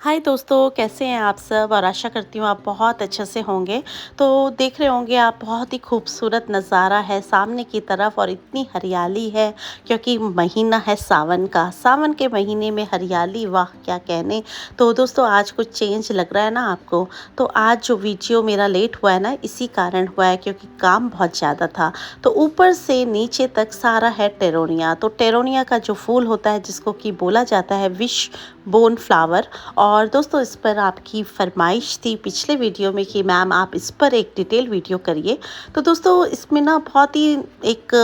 हाय दोस्तों, कैसे हैं आप सब। और आशा करती हूँ आप बहुत अच्छे से होंगे। तो देख रहे होंगे आप, बहुत ही खूबसूरत नज़ारा है सामने की तरफ और इतनी हरियाली है क्योंकि महीना है सावन का। सावन के महीने में हरियाली, वाह क्या कहने। तो दोस्तों आज कुछ चेंज लग रहा है ना आपको। तो आज जो वीडियो मेरा लेट हुआ है ना, इसी कारण हुआ है क्योंकि काम बहुत ज़्यादा था। तो ऊपर से नीचे तक सारा है टेरोनिया। तो टेरोनिया का जो फूल होता है जिसको कि बोला जाता है विश बोन फ्लावर। और दोस्तों इस पर आपकी फरमाइश थी पिछले वीडियो में कि मैम आप इस पर एक डिटेल वीडियो करिए। तो दोस्तों इसमें ना बहुत ही एक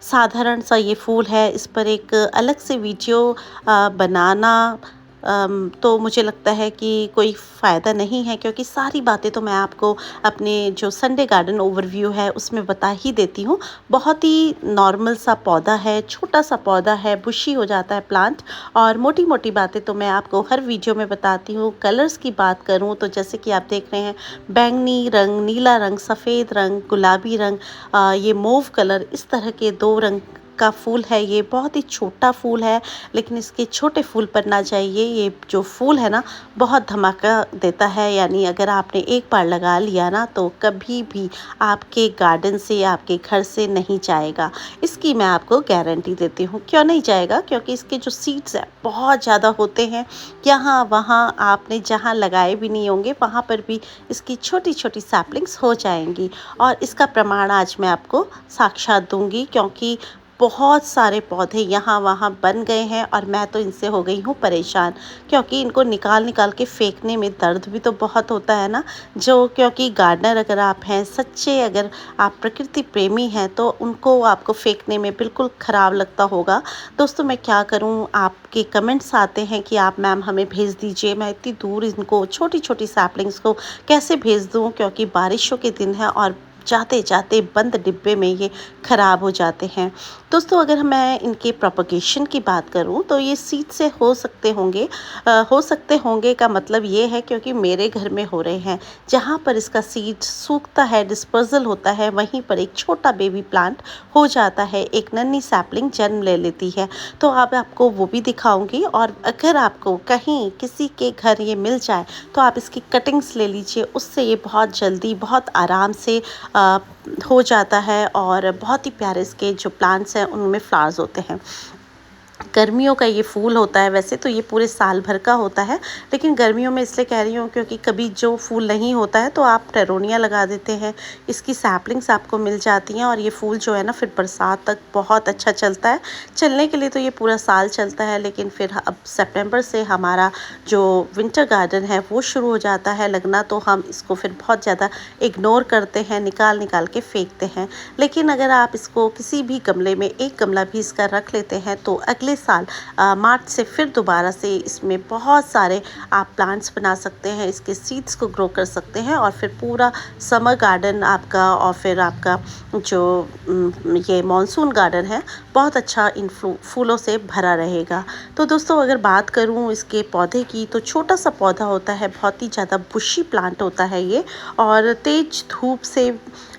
साधारण सा ये फूल है, इस पर एक अलग से वीडियो बनाना तो मुझे लगता है कि कोई फ़ायदा नहीं है, क्योंकि सारी बातें तो मैं आपको अपने जो संडे गार्डन ओवरव्यू है उसमें बता ही देती हूँ। बहुत ही नॉर्मल सा पौधा है, छोटा सा पौधा है, बुशी हो जाता है प्लांट। और मोटी मोटी बातें तो मैं आपको हर वीडियो में बताती हूँ। कलर्स की बात करूँ तो जैसे कि आप देख रहे हैं, बैंगनी रंग, नीला रंग, सफ़ेद रंग, गुलाबी रंग, ये मोव कलर, इस तरह के दो रंग का फूल है। ये बहुत ही छोटा फूल है, लेकिन इसके छोटे फूल पर ना जाइए। ये जो फूल है ना, बहुत धमाका देता है। यानी अगर आपने एक बार लगा लिया ना तो कभी भी आपके गार्डन से, आपके घर से नहीं जाएगा। इसकी मैं आपको गारंटी देती हूँ। क्यों नहीं जाएगा? क्योंकि इसके जो सीड्स हैं बहुत ज़्यादा होते हैं। यहाँ वहाँ आपने जहाँ लगाए भी नहीं होंगे वहाँ पर भी इसकी छोटी छोटी सैपलिंग्स हो जाएंगी। और इसका प्रमाण आज मैं आपको साक्षात दूंगी, क्योंकि बहुत सारे पौधे यहाँ वहाँ बन गए हैं और मैं तो इनसे हो गई हूँ परेशान। क्योंकि इनको निकाल निकाल के फेंकने में दर्द भी तो बहुत होता है ना। जो क्योंकि गार्डनर अगर आप हैं सच्चे, अगर आप प्रकृति प्रेमी हैं, तो उनको आपको फेंकने में बिल्कुल ख़राब लगता होगा। दोस्तों मैं क्या करूं, आपके कमेंट्स आते हैं कि आप मैम हमें भेज दीजिए। मैं इतनी दूर इनको छोटी छोटी सैपलिंग्स को कैसे भेज दूं, क्योंकि बारिशों के दिन है और जाते जाते बंद डिब्बे में ये ख़राब हो जाते हैं। दोस्तों अगर मैं इनके प्रोपगेशन की बात करूं तो ये सीड से हो सकते होंगे। हो सकते होंगे का मतलब ये है क्योंकि मेरे घर में हो रहे हैं। जहाँ पर इसका सीड सूखता है, डिस्पर्सल होता है, वहीं पर एक छोटा बेबी प्लांट हो जाता है, एक नन्ही सैपलिंग जन्म ले लेती है। तो अब आपको वो भी दिखाऊंगी। और अगर आपको कहीं किसी के घर ये मिल जाए तो आप इसकी कटिंग्स ले लीजिए। उससे ये बहुत जल्दी, बहुत आराम से हो जाता है और बहुत ही प्यारे इसके जो प्लांट्स हैं उनमें फ्लावर्स होते हैं। गर्मियों का ये फूल होता है, वैसे तो ये पूरे साल भर का होता है, लेकिन गर्मियों में इसलिए कह रही हूँ क्योंकि कभी जो फूल नहीं होता है तो आप टेरोनिया लगा देते हैं, इसकी सैपलिंग्स आपको मिल जाती हैं और ये फूल जो है ना फिर बरसात तक बहुत अच्छा चलता है। चलने के लिए तो ये पूरा साल चलता है, लेकिन फिर अब सितंबर से हमारा जो विंटर गार्डन है वो शुरू हो जाता है लगना, तो हम इसको फिर बहुत ज़्यादा इग्नोर करते हैं, निकाल निकाल के फेंकते हैं। लेकिन अगर आप इसको किसी भी गमले में, एक गमला भी इसका रख लेते हैं, तो अगले साल मार्च से फिर दोबारा से इसमें बहुत सारे आप प्लांट्स बना सकते हैं, इसके सीड्स को ग्रो कर सकते हैं और फिर पूरा समर गार्डन आपका, और फिर आपका जो ये मॉनसून गार्डन है बहुत अच्छा इन फूलों से भरा रहेगा। तो दोस्तों अगर बात करूं इसके पौधे की, तो छोटा सा पौधा होता है, बहुत ही ज़्यादा बुशी प्लांट होता है ये, और तेज धूप से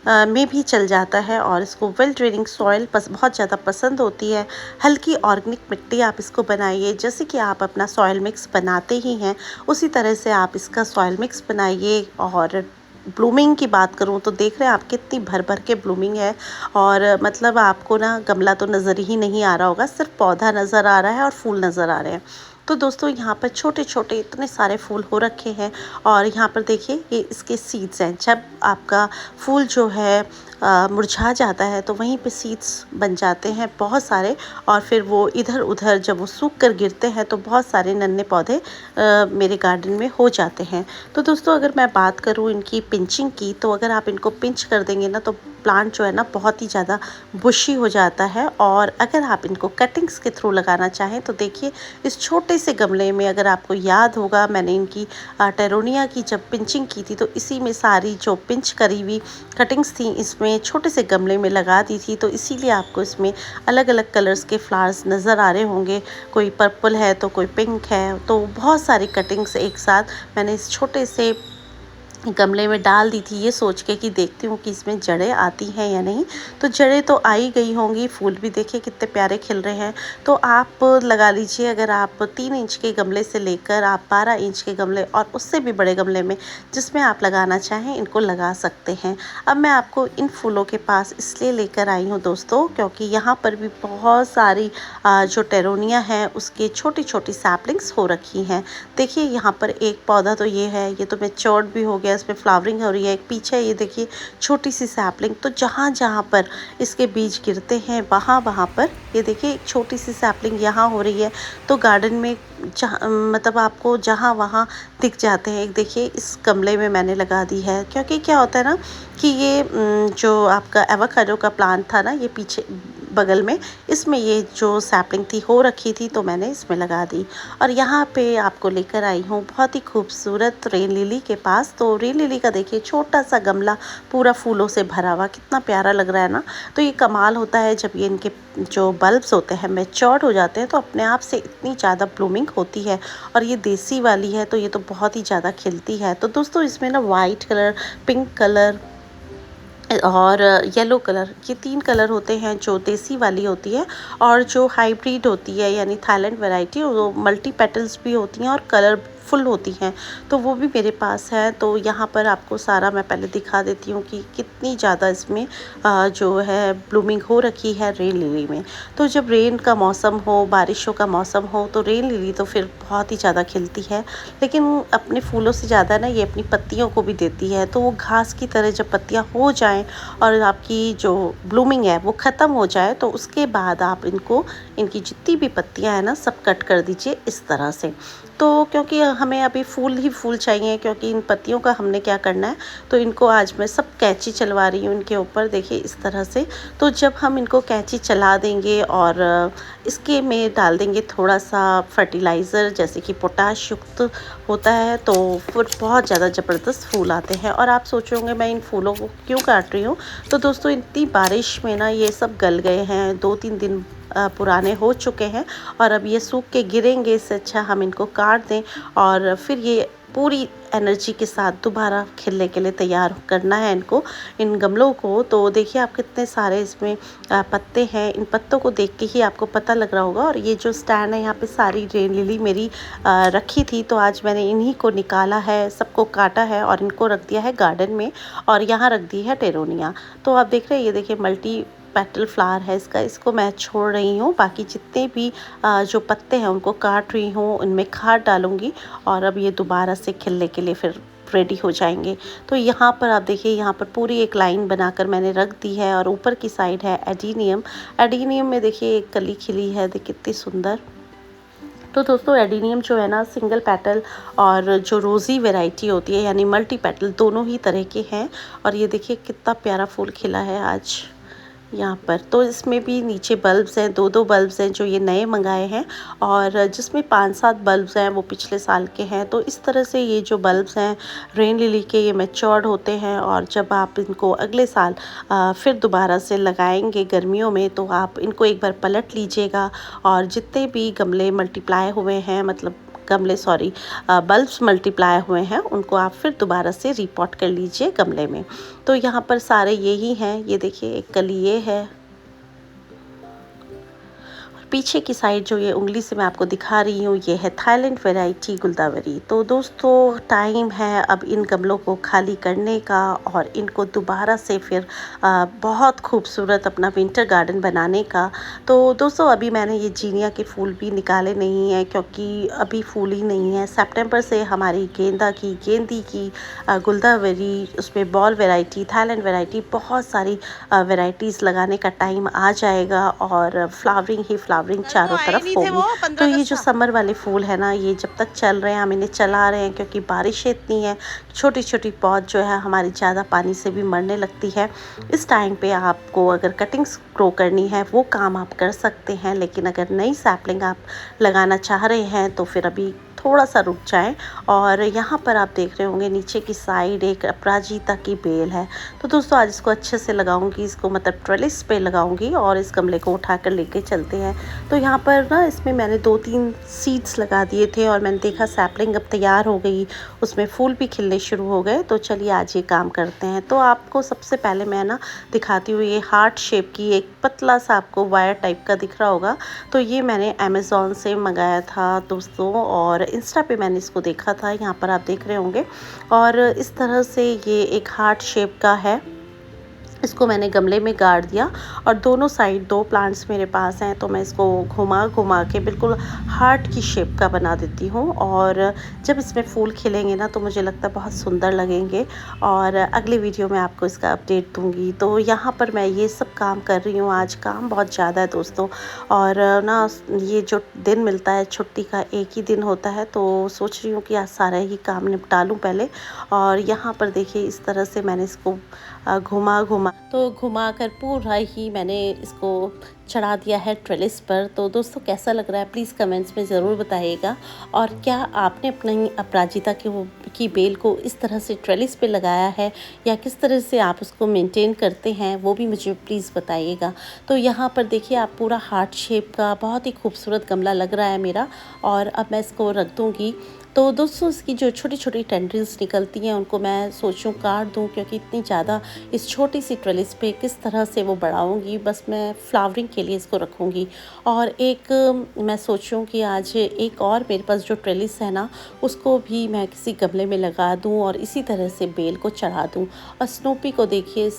में भी चल जाता है। और इसको वेल ड्रेनिंग सॉइल बहुत ज़्यादा पसंद होती है। हल्की ऑर्गेनिक मिट्टी आप इसको बनाइए, जैसे कि आप अपना सॉइल मिक्स बनाते ही हैं उसी तरह से आप इसका सॉइल मिक्स बनाइए। और ब्लूमिंग की बात करूं तो देख रहे हैं आप कितनी भर भर के ब्लूमिंग है। और मतलब आपको ना गमला तो नज़र ही नहीं आ रहा होगा, सिर्फ पौधा नज़र आ रहा है और फूल नज़र आ रहे हैं। तो दोस्तों यहाँ पर छोटे छोटे इतने सारे फूल हो रखे हैं। और यहाँ पर देखिए ये इसके सीड्स हैं। जब आपका फूल जो है मुरझा जाता है तो वहीं पे सीड्स बन जाते हैं बहुत सारे, और फिर वो इधर उधर जब वो सूख कर गिरते हैं तो बहुत सारे नन्हे पौधे मेरे गार्डन में हो जाते हैं। तो दोस्तों अगर मैं बात करूँ इनकी पिंचिंग की, तो अगर आप इनको पिंच कर देंगे ना तो प्लांट जो है ना बहुत ही ज़्यादा बुशी हो जाता है। और अगर आप इनको कटिंग्स के थ्रू लगाना चाहें तो देखिए इस छोटे से गमले में, अगर आपको याद होगा मैंने इनकी टेरोनिया की जब पिंचिंग की थी तो इसी में सारी जो पिंच करी हुई कटिंग्स थी इसमें छोटे से गमले में लगा दी थी। तो इसीलिए आपको इसमें अलग अलग कलर्स के फ्लावर्स नज़र आ रहे होंगे, कोई पर्पल है तो कोई पिंक है, तो बहुत सारी कटिंग्स एक साथ मैंने इस छोटे से गमले में डाल दी थी ये सोच के कि देखती हूँ कि इसमें जड़ें आती हैं या नहीं। तो जड़ें तो आ ही गई होंगी। फूल भी देखिए कितने प्यारे खिल रहे हैं। तो आप लगा लीजिए, अगर आप 3 इंच के गमले से लेकर आप 12 इंच के गमले और उससे भी बड़े गमले में जिसमें आप लगाना चाहें इनको लगा सकते हैं। अब मैं आपको इन फूलों के पास इसलिए लेकर आई हूँ दोस्तों, क्योंकि यहाँ पर भी बहुत सारी जो टेरोनिया है उसके छोटी-छोटी सैपलिंग्स हो रखी हैं। देखिए यहाँ पर एक पौधा तो ये है, ये तो मैच्योर्ड भी हो गया, इसमें फ्लावरिंग हो रही है। एक पीछे ये देखिए छोटी सी सैपलिंग। तो जहाँ जहाँ पर इसके बीज गिरते हैं वहाँ वहाँ पर ये देखिए एक छोटी सी सैपलिंग यहाँ हो रही है। तो गार्डन में जहाँ मतलब आपको जहाँ वहाँ दिख जाते हैं। एक देखिए इस गमले में मैंने लगा दी है, क्योंकि क्या होता है ना कि ये जो आपका एवोकाडो का प्लांट था ना, ये पीछे बगल में इसमें ये जो सैपलिंग थी हो रखी थी, तो मैंने इसमें लगा दी। और यहाँ पे आपको लेकर आई हूँ बहुत ही खूबसूरत रेन लिली के पास। तो रेन लिली का देखिए छोटा सा गमला पूरा फूलों से भरा हुआ, कितना प्यारा लग रहा है ना। तो ये कमाल होता है जब ये इनके जो बल्ब्स होते हैं मैच्योर्ड हो जाते हैं तो अपने आप से इतनी ज़्यादा ब्लूमिंग होती है। और ये देसी वाली है तो ये तो बहुत ही ज़्यादा खिलती है। तो दोस्तों इसमें ना वाइट कलर, पिंक कलर और येलो कलर, ये 3 कलर होते हैं जो देसी वाली होती है। और जो हाइब्रिड होती है यानी थाईलैंड वैरायटी, वो मल्टी पेटल्स भी होती हैं और कलरफुल होती हैं, तो वो भी मेरे पास है। तो यहाँ पर आपको सारा मैं पहले दिखा देती हूँ कि कितनी ज़्यादा इसमें जो है ब्लूमिंग हो रखी है रेन लिली में। तो जब रेन का मौसम हो, बारिशों का मौसम हो, तो रेन लिली तो फिर बहुत ही ज़्यादा खिलती है। लेकिन अपने फूलों से ज़्यादा ना ये अपनी पत्तियों को भी देती है। तो वो घास की तरह जब पत्तियाँ हो जाएं और आपकी जो ब्लूमिंग है वो ख़त्म हो जाए, तो उसके बाद आप इनकी जितनी भी पत्तियां हैं ना सब कट कर दीजिए इस तरह से। तो क्योंकि हमें अभी फूल ही फूल चाहिए, क्योंकि इन पत्तियों का हमने क्या करना है, तो इनको आज मैं सब कैंची चलवा रही हूँ इनके ऊपर, देखिए इस तरह से। तो जब हम इनको कैंची चला देंगे और इसके में डाल देंगे थोड़ा सा फर्टिलाइज़र जैसे कि पोटाश युक्त होता है, तो फिर बहुत ज़्यादा ज़बरदस्त फूल आते हैं। और आप सोचोगे मैं इन फूलों को क्यों काट रही हूँ, तो दोस्तों इतनी बारिश में ना ये सब गल गए हैं, 2-3 दिन पुराने हो चुके हैं और अब ये सूख के गिरेंगे। इससे अच्छा हम इनको काट दें और फिर ये पूरी एनर्जी के साथ दोबारा खिलने के लिए तैयार करना है इनको, इन गमलों को। तो देखिए आप कितने सारे इसमें पत्ते हैं, इन पत्तों को देख के ही आपको पता लग रहा होगा। और ये जो स्टैंड है यहाँ पे सारी रेन लिली मेरी रखी थी, तो आज मैंने इन्हीं को निकाला है, सबको काटा है और इनको रख दिया है गार्डन में। और यहाँ रख दी है टेरोनिया। तो आप देख रहे हैं ये देखिए मल्टी पेटल फ्लावर है इसका, इसको मैं छोड़ रही हूँ। बाकी जितने भी जो पत्ते हैं उनको काट रही हूँ, उनमें खाद डालूंगी और अब ये दोबारा से खिलने के लिए फिर रेडी हो जाएंगे। तो यहाँ पर आप देखिए यहाँ पर पूरी एक लाइन बनाकर मैंने रख दी है। और ऊपर की साइड है एडीनियम। एडीनियम में देखिए एक कली खिली है, देखिए कितनी सुंदर। तो दोस्तों एडीनियम जो है ना सिंगल पेटल और जो रोज़ी वैरायटी होती है यानी मल्टी पेटल, दोनों ही तरह के हैं। और ये देखिए कितना प्यारा फूल खिला है आज यहाँ पर। तो इसमें भी नीचे बल्ब्स हैं, 2-2 बल्ब्स हैं जो ये नए मंगाए हैं, और जिसमें 5-7 बल्ब्स हैं वो पिछले साल के हैं। तो इस तरह से ये जो बल्ब्स हैं रेन लिली के, ये मैच्योर्ड होते हैं। और जब आप इनको अगले साल फिर दोबारा से लगाएंगे गर्मियों में, तो आप इनको एक बार पलट लीजिएगा और जितने भी गमले मल्टीप्लाई हुए हैं, मतलब गमले सॉरी बल्ब्स मल्टीप्लाई हुए हैं, उनको आप फिर दोबारा से रिपॉट कर लीजिए गमले में। तो यहाँ पर सारे यही हैं, ये देखिए एक कली ये है। पीछे की साइड जो ये उंगली से मैं आपको दिखा रही हूँ, ये है थाईलैंड वैरायटी गुलदावरी। तो दोस्तों टाइम है अब इन गमलों को खाली करने का और इनको दोबारा से फिर बहुत खूबसूरत अपना विंटर गार्डन बनाने का। तो दोस्तों अभी मैंने ये जीनिया के फूल भी निकाले नहीं हैं, क्योंकि अभी फूल ही नहीं है। सितंबर से हमारी गेंदी की गुलदावरी, उसमें बॉल वैरायटी, थाईलैंड वैरायटी, बहुत सारी वैरायटीज़ लगाने का टाइम आ जाएगा और फ्लावरिंग ही फ्लावरिंग चारों तरफ होगी। तो ये जो समर वाले फूल है ना, ये जब तक चल रहे हैं हम इन्हें चला रहे हैं, क्योंकि बारिशें इतनी हैं, छोटी छोटी पौध जो है हमारी ज़्यादा पानी से भी मरने लगती है। इस टाइम पे आपको अगर कटिंग्स ग्रो करनी है वो काम आप कर सकते हैं, लेकिन अगर नई सैपलिंग आप लगाना चाह रहे हैं तो फिर अभी थोड़ा सा रुक जाएं। और यहाँ पर आप देख रहे होंगे नीचे की साइड एक अपराजिता की बेल है। तो दोस्तों आज इसको अच्छे से लगाऊंगी, इसको मतलब ट्रेलिस पे लगाऊंगी और इस गमले को उठाकर लेके चलते हैं। तो यहाँ पर ना इसमें मैंने 2-3 सीड्स लगा दिए थे और मैंने देखा सैपलिंग अब तैयार हो गई, उसमें फूल भी खिलने शुरू हो गए। तो चलिए आज ये काम करते हैं। तो आपको सबसे पहले मैं ना दिखाती हूँ, ये हार्ट शेप की एक पतला सा आपको वायर टाइप का दिख रहा होगा। तो ये मैंने अमेज़ॉन से मंगाया था दोस्तों, और इंस्टा पे मैंने इसको देखा था, यहाँ पर आप देख रहे होंगे। और इस तरह से ये एक हार्ट शेप का है। इसको मैंने गमले में गाड़ दिया और दोनों साइड 2 प्लांट्स मेरे पास हैं, तो मैं इसको घुमा घुमा के बिल्कुल हार्ट की शेप का बना देती हूँ। और जब इसमें फूल खिलेंगे ना तो मुझे लगता है बहुत सुंदर लगेंगे, और अगले वीडियो में आपको इसका अपडेट दूँगी। तो यहाँ पर मैं ये सब काम कर रही हूँ। आज काम बहुत ज़्यादा है दोस्तों, और ना ये जो दिन मिलता है छुट्टी का, एक ही दिन होता है, तो सोच रही हूँ कि आज सारा ही काम निपटा लूँ पहले। और यहाँ पर देखिए इस तरह से मैंने इसको घुमा कर पूरा ही मैंने इसको चढ़ा दिया है ट्रेलिस पर। तो दोस्तों कैसा लग रहा है प्लीज़ कमेंट्स में ज़रूर बताइएगा। और क्या आपने अपनी अपराजिता की बेल को इस तरह से ट्रेलिस पे लगाया है, या किस तरह से आप उसको मेंटेन करते हैं, वो भी मुझे प्लीज़ बताइएगा। तो यहाँ पर देखिए आप पूरा हार्ट शेप का बहुत ही खूबसूरत गमला लग रहा है मेरा, और अब मैं इसको रख दूँगी। तो दोस्तों इसकी जो छोटी छोटी टेंड्रिल्स निकलती हैं उनको मैं सोचूं काट दूं, क्योंकि इतनी ज़्यादा इस छोटी सी ट्रेलिस पे किस तरह से वो बढ़ाऊंगी, बस मैं फ्लावरिंग के लिए इसको रखूंगी। और एक मैं सोचूं कि आज एक और मेरे पास जो ट्रेलिस है ना उसको भी मैं किसी गमले में लगा दूं और इसी तरह से बेल को चढ़ा दूं। और स्नूपी को देखिए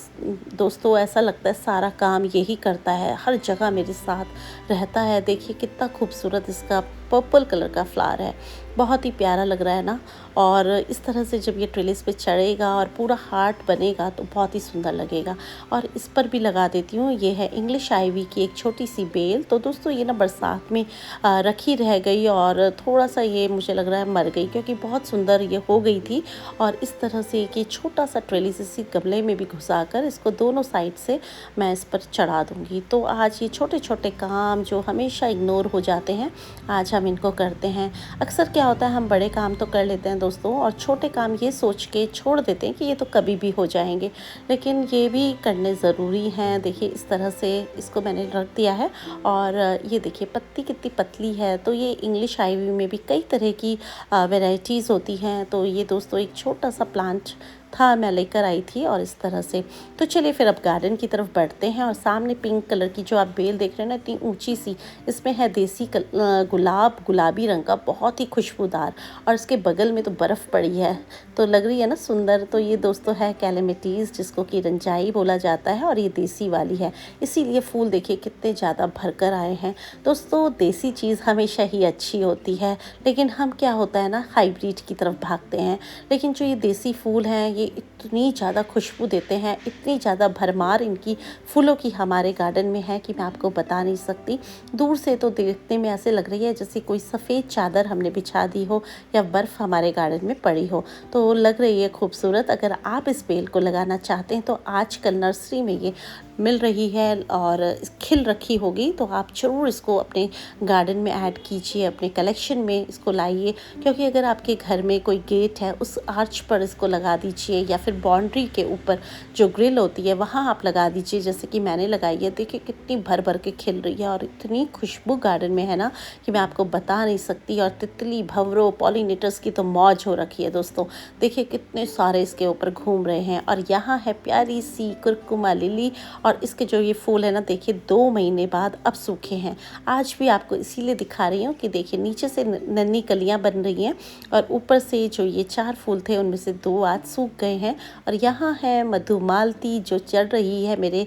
दोस्तों, ऐसा लगता है सारा काम यही करता है, हर जगह मेरे साथ रहता है। देखिए कितना खूबसूरत इसका पर्पल कलर का फ्लावर है, बहुत ही प्यारा लग रहा है ना। और इस तरह से जब ये ट्रेलिस पे चढ़ेगा और पूरा हार्ट बनेगा तो बहुत ही सुंदर लगेगा। और इस पर भी लगा देती हूँ, ये है इंग्लिश आइवी की एक छोटी सी बेल। तो दोस्तों ये ना बरसात में रखी रह गई और थोड़ा सा ये मुझे लग रहा है मर गई, क्योंकि बहुत सुंदर ये हो गई थी। और इस तरह से कि छोटा सा ट्रेलिस इसी गमले में भी घुसा कर इसको दोनों साइड से मैं इस पर चढ़ा दूँगी। तो आज ये छोटे छोटे काम जो हमेशा इग्नोर हो जाते हैं, आज हम इनको करते हैं। अक्सर क्या होता है हम बड़े काम तो कर लेते हैं दोस्तों, और छोटे काम ये सोच के छोड़ देते हैं कि ये तो कभी भी हो जाएंगे, लेकिन ये भी करने ज़रूरी हैं। देखिए इस तरह से इसको मैंने रख दिया है। और ये देखिए पत्ती कितनी पतली है। तो ये इंग्लिश आइवी में भी कई तरह की वैरायटीज़ होती हैं। तो ये दोस्तों एक छोटा सा प्लांट था, मैं लेकर आई थी, और इस तरह से। तो चलिए फिर अब गार्डन की तरफ बढ़ते हैं। और सामने पिंक कलर की जो आप बेल देख रहे हैं ना, इतनी ऊंची सी, इसमें है देसी गुलाब, गुलाबी रंग का, बहुत ही खुशबूदार। और इसके बगल में तो बर्फ़ पड़ी है, तो लग रही है ना सुंदर। तो ये दोस्तों है कैलेमिटीज़, जिसको कि रंजाई बोला जाता है, और ये देसी वाली है, इसीलिए फूल देखिए कितने ज़्यादा भरकर आए हैं। दोस्तों देसी चीज़ हमेशा ही अच्छी होती है, लेकिन हम क्या होता है ना हाइब्रिड की तरफ भागते हैं। लेकिन जो ये देसी फूल हैं ये इतनी ज़्यादा खुशबू देते हैं, इतनी ज़्यादा भरमार इनकी फूलों की हमारे गार्डन में है कि मैं आपको बता नहीं सकती। दूर से तो देखने में ऐसे लग रही है जैसे कोई सफ़ेद चादर हमने बिछा दी हो या बर्फ़ हमारे गार्डन में पड़ी हो, तो लग रही है खूबसूरत। अगर आप इस बेल को लगाना चाहते हैं तो आजकल नर्सरी में ये मिल रही है और खिल रखी होगी, तो आप ज़रूर इसको अपने गार्डन में ऐड कीजिए, अपने कलेक्शन में इसको लाइए। क्योंकि अगर आपके घर में कोई गेट है उस आर्च पर इसको लगा दीजिए, या फिर बाउंड्री के ऊपर जो ग्रिल होती है वहाँ आप लगा दीजिए, जैसे कि मैंने लगाई है। देखिए कितनी भर भर के खिल रही है और इतनी खुशबू गार्डन में है ना कि मैं आपको बता नहीं सकती। और तितली, भंवरों, पॉलिनेटर्स की तो मौज हो रखी है दोस्तों। देखिए कितने सारे इसके ऊपर घूम रहे हैं। और यहाँ है प्यारी सी कुरकुमा लिली, और इसके जो ये फूल है ना देखिए 2 महीने बाद अब सूखे हैं। आज भी आपको इसीलिए दिखा रही हूँ कि देखिए नीचे से नन्ही कलियाँ बन रही हैं, और ऊपर से जो ये 4 फूल थे उनमें से 2 आज सूख गए हैं। और यहाँ है मधुमालती जो चढ़ रही है मेरे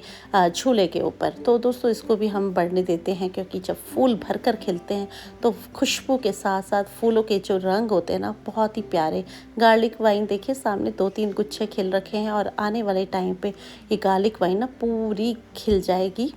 झूले के ऊपर। तो दोस्तों इसको भी हम बढ़ने देते हैं, क्योंकि जब फूल भरकर खिलते हैं तो खुशबू के साथ साथ फूलों के जो रंग होते हैं ना बहुत ही प्यारे। गार्लिक वाइन देखिए सामने 2-3 गुच्छे खिल रखे हैं, और आने वाले टाइम पे ये गार्लिक वाइन ना पूरी खिल जाएगी।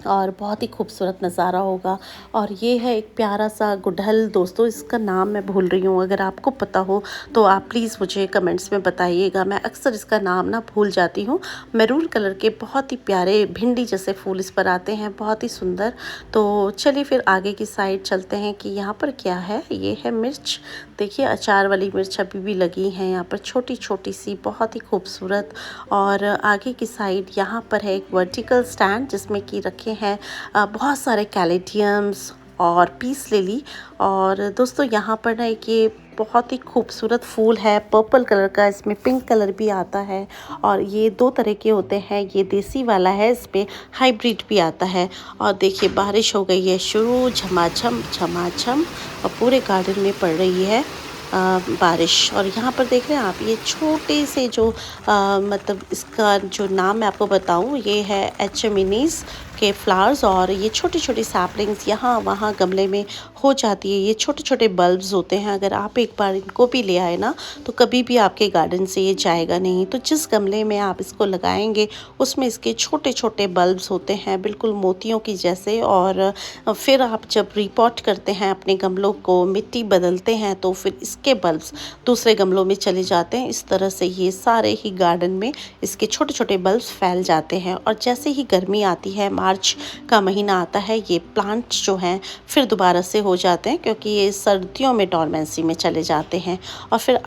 और बहुत ही खूबसूरत नज़ारा होगा। और ये है एक प्यारा सा गुड़हल दोस्तों, इसका नाम मैं भूल रही हूँ, अगर आपको पता हो तो आप प्लीज़ मुझे कमेंट्स में बताइएगा। मैं अक्सर इसका नाम ना भूल जाती हूँ। मैरून कलर के बहुत ही प्यारे भिंडी जैसे फूल इस पर आते हैं, बहुत ही सुंदर। तो चलिए फिर आगे की साइड चलते हैं कि यहाँ पर क्या है। ये है मिर्च, देखिए अचार वाली मिर्च अभी भी लगी हैं यहाँ पर, छोटी छोटी सी, बहुत ही खूबसूरत। और आगे की साइड यहाँ पर है एक वर्टिकल स्टैंड जिसमें कि रखे हैं बहुत सारे कैलेडियम्स और पीस लिली। और दोस्तों यहाँ पर ना एक ये बहुत ही खूबसूरत फूल है पर्पल कलर का, इसमें पिंक कलर भी आता है। और ये दो तरह के होते हैं, ये देसी वाला है, इस पे हाइब्रिड भी आता है। और देखिए बारिश हो गई है शुरू, झमाझम झमाझम, और पूरे गार्डन में पड़ रही है बारिश। और यहाँ पर देख रहे हैं आप, ये छोटे से जो मतलब इसका जो नाम मैं आपको बताऊँ, ये है एचमिनीस के फ्लावर्स। और ये छोटी छोटी सैपलिंग्स यहाँ वहाँ गमले में हो जाती है। ये छोटे छोटे बल्ब्स होते हैं, अगर आप एक बार इनको भी ले आए ना तो कभी भी आपके गार्डन से ये जाएगा नहीं। तो जिस गमले में आप इसको लगाएंगे उसमें इसके छोटे छोटे बल्ब्स होते हैं, बिल्कुल मोतियों की जैसे। और फिर आप जब रिपॉट करते हैं अपने गमलों को, मिट्टी बदलते हैं, तो फिर इसके बल्ब्स दूसरे गमलों में चले जाते हैं। इस तरह से ये सारे ही गार्डन में इसके छोटे छोटे बल्ब्स फैल जाते हैं। और जैसे ही गर्मी आती है, मार्च का महीना आता है, ये प्लांट्स जो हैं फिर दोबारा से हो जाते हैं, क्योंकि ये सर्दियों में डॉर्मेंसी में चले जाते हैं। और फिर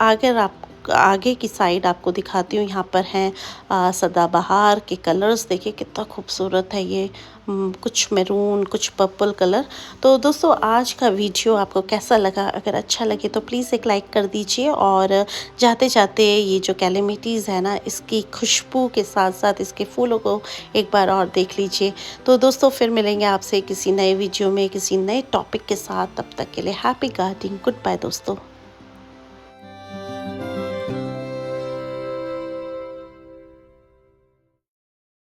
आगे की साइड आपको दिखाती हूँ, यहाँ पर हैं सदाबहार के कलर्स, देखिए कितना खूबसूरत है ये, कुछ मैरून कुछ पर्पल कलर। तो दोस्तों आज का वीडियो आपको कैसा लगा? अगर अच्छा लगे तो प्लीज़ एक लाइक कर दीजिए। और जाते जाते ये जो कैलेमिटीज़ है ना, इसकी खुशबू के साथ साथ इसके फूलों को एक बार और देख लीजिए। तो दोस्तों फिर मिलेंगे आपसे किसी नए वीडियो में किसी नए टॉपिक के साथ, तब तक के लिए हैप्पी गार्डनिंग, गुड बाय दोस्तों।